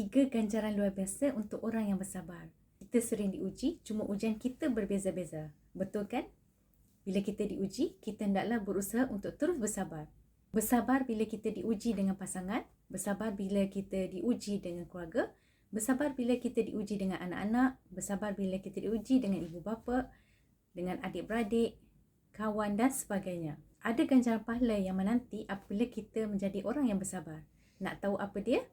3 ganjaran luar biasa untuk orang yang bersabar. Kita sering diuji, cuma ujian kita berbeza-beza. Betul kan? Bila kita diuji, kita hendaklah berusaha untuk terus bersabar. Bersabar bila kita diuji dengan pasangan, bersabar bila kita diuji dengan keluarga, bersabar bila kita diuji dengan anak-anak, bersabar bila kita diuji dengan ibu bapa, dengan adik-beradik, kawan dan sebagainya. Ada ganjaran pahala yang menanti apabila kita menjadi orang yang bersabar. Nak tahu apa dia?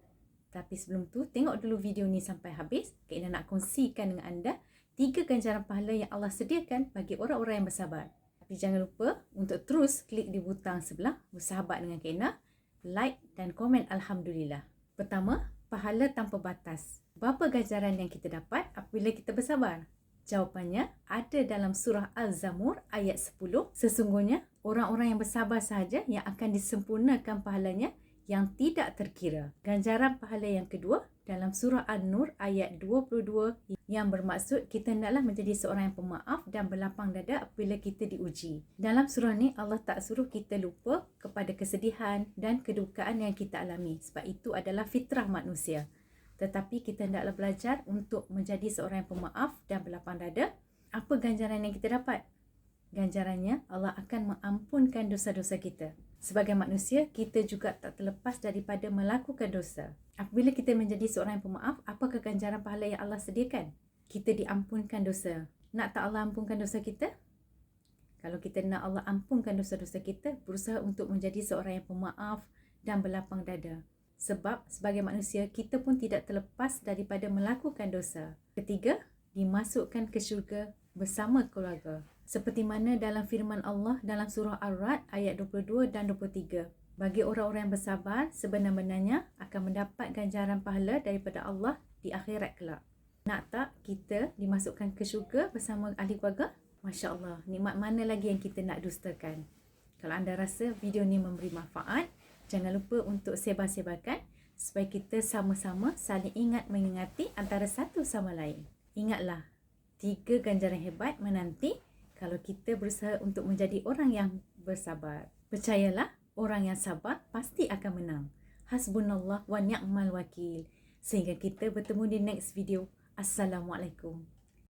Tapi sebelum tu, tengok dulu video ni sampai habis. Kak Ina nak kongsikan dengan anda 3 ganjaran pahala yang Allah sediakan bagi orang-orang yang bersabar. Tapi jangan lupa untuk terus klik di butang sebelah bersahabat dengan Kak Ina, like dan komen Alhamdulillah. Pertama, pahala tanpa batas. Berapa ganjaran yang kita dapat apabila kita bersabar? Jawapannya ada dalam surah Al-Zamur ayat 10. Sesungguhnya, orang-orang yang bersabar sahaja yang akan disempurnakan pahalanya yang tidak terkira. Ganjaran pahala yang kedua dalam surah An-Nur ayat 22 yang bermaksud kita hendaklah menjadi seorang yang pemaaf dan berlapang dada apabila kita diuji. Dalam surah ni Allah tak suruh kita lupa kepada kesedihan dan kedukaan yang kita alami sebab itu adalah fitrah manusia. Tetapi kita hendaklah belajar untuk menjadi seorang yang pemaaf dan berlapang dada. Apa ganjaran yang kita dapat? Ganjarannya Allah akan mengampunkan dosa-dosa kita. Sebagai manusia, kita juga tak terlepas daripada melakukan dosa. Apabila kita menjadi seorang yang pemaaf, apakah ganjaran pahala yang Allah sediakan? Kita diampunkan dosa. Nak tak Allah ampunkan dosa kita? Kalau kita nak Allah ampunkan dosa-dosa kita, berusaha untuk menjadi seorang yang pemaaf dan berlapang dada. Sebab sebagai manusia, kita pun tidak terlepas daripada melakukan dosa. Ketiga, dimasukkan ke syurga bersama keluarga. Seperti mana dalam firman Allah dalam surah Ar-Ra'd ayat 22 dan 23. Bagi orang-orang yang bersabar, sebenar-benarnya akan mendapat ganjaran pahala daripada Allah di akhirat kelak. Nak tak kita dimasukkan ke syurga bersama ahli keluarga? Masya Allah, nikmat mana lagi yang kita nak dustakan? Kalau anda rasa video ni memberi manfaat, jangan lupa untuk sebar-sebarkan supaya kita sama-sama saling ingat mengingati antara satu sama lain. Ingatlah, 3 ganjaran hebat menanti kalau kita berusaha untuk menjadi orang yang bersabar. Percayalah, orang yang sabar pasti akan menang. Hasbunallah wa ni'mal wakil. Sehingga kita bertemu di next video. Assalamualaikum.